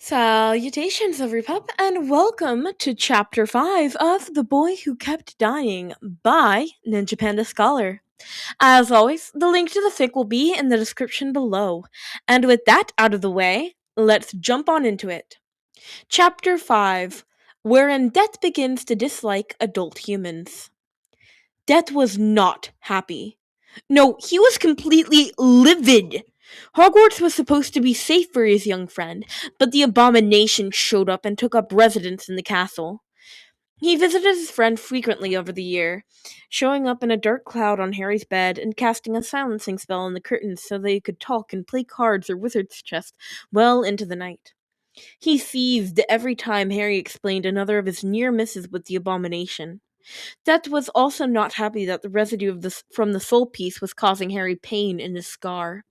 Salutations, everypup, and welcome to Chapter 5 of The Boy Who Kept Dying by NinjaPandaScholar. As always, the link to the fic will be in the description below. And with that out of the way, let's jump on into it. Chapter 5, wherein Death begins to dislike adult humans. Death was not happy. No, he was completely livid. Hogwarts was supposed to be safe for his young friend, but the abomination showed up and took up residence in the castle. He visited his friend frequently over the year, showing up in a dark cloud on Harry's bed and casting a silencing spell on the curtains so they could talk and play cards or wizard's chess well into the night. He seethed every time Harry explained another of his near misses with the abomination. Death was also not happy that the residue from the soul piece was causing Harry pain in his scar.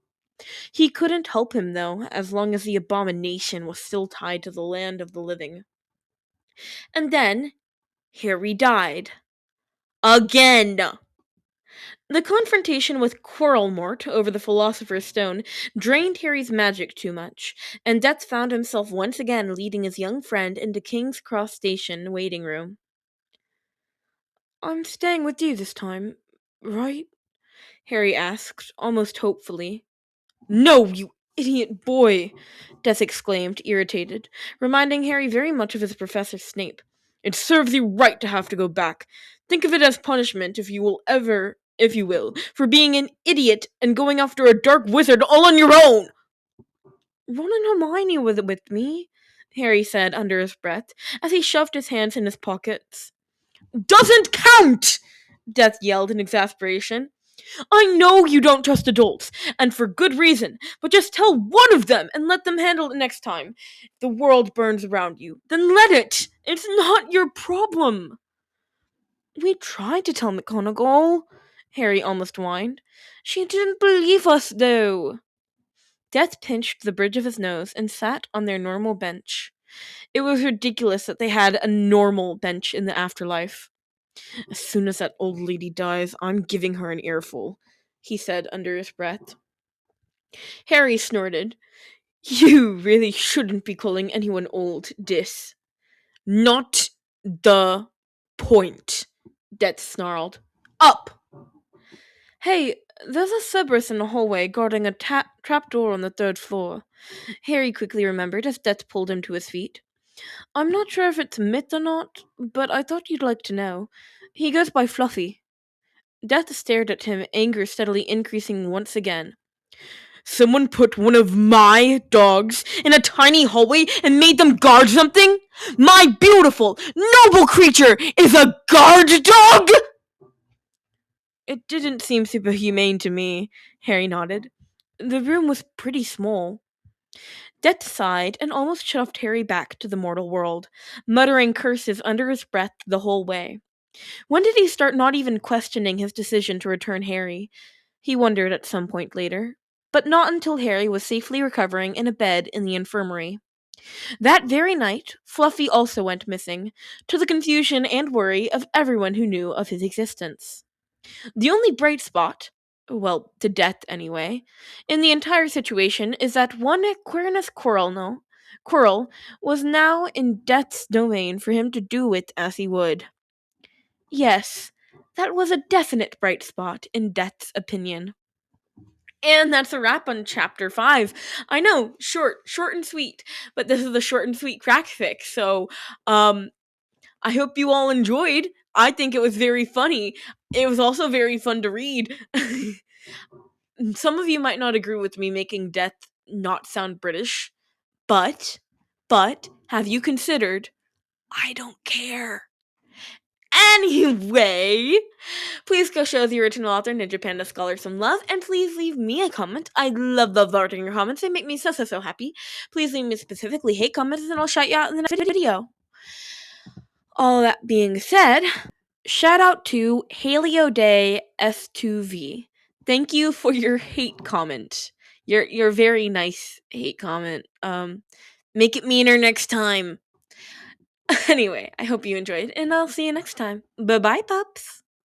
He couldn't help him, though, as long as the abomination was still tied to the land of the living. And then, Harry died. Again! The confrontation with Quirrellmort over the Philosopher's Stone drained Harry's magic too much, and Death found himself once again leading his young friend into King's Cross Station waiting room. "I'm staying with you this time, right?" Harry asked, almost hopefully. "No, you idiot boy!" Death exclaimed, irritated, reminding Harry very much of his Professor Snape. "It serves you right to have to go back. Think of it as punishment, if you will, for being an idiot and going after a dark wizard all on your own!" "Ron and Hermione were with me," Harry said under his breath, as he shoved his hands in his pockets. "Doesn't count!" Death yelled in exasperation. "I know you don't trust adults, and for good reason, but just tell one of them and let them handle it next time. If the world burns around you, then let it! It's not your problem!" "We tried to tell McGonagall," Harry almost whined. "She didn't believe us, though." Death pinched the bridge of his nose and sat on their normal bench. It was ridiculous that they had a normal bench in the afterlife. "As soon as that old lady dies, I'm giving her an earful," he said under his breath. Harry snorted. "You really shouldn't be calling anyone old, Dis." "Not the point," Death snarled. "Up!" "Hey, there's a Cerberus in the hallway guarding a trapdoor on the third floor," Harry quickly remembered as Death pulled him to his feet. "I'm not sure if it's a myth or not, but I thought you'd like to know. He goes by Fluffy." Death stared at him, anger steadily increasing once again. "Someone put one of my dogs in a tiny hallway and made them guard something? My beautiful, noble creature is a guard dog?" "It didn't seem super humane to me," Harry nodded. "The room was pretty small." Death sighed and almost shoved Harry back to the mortal world, muttering curses under his breath the whole way. When did he start not even questioning his decision to return Harry? He wondered at some point later, but not until Harry was safely recovering in a bed in the infirmary. That very night, Fluffy also went missing, to the confusion and worry of everyone who knew of his existence. The only bright spot, well, to Death anyway, in the entire situation is that one Quirinius Quirrell was now in Death's domain for him to do with as he would. Yes, that was a definite bright spot in Death's opinion. And that's a wrap on Chapter 5. I know, short and sweet, but this is the short and sweet crack fic, so, I hope you all enjoyed. I think it was very funny. It was also very fun to read. Some of you might not agree with me making Death not sound British, but, have you considered, I don't care. Anyway, please go show the original author NinjaPandaScholar some love, and please leave me a comment. I love reading your comments. They make me so happy. Please leave me specifically hate comments, and I'll shout you out in the next video. All that being said, shout out to Haley O'Day S2V. Thank you for your hate comment. Your very nice hate comment. Make it meaner next time. Anyway, I hope you enjoyed, and I'll see you next time. Bye-bye, pups!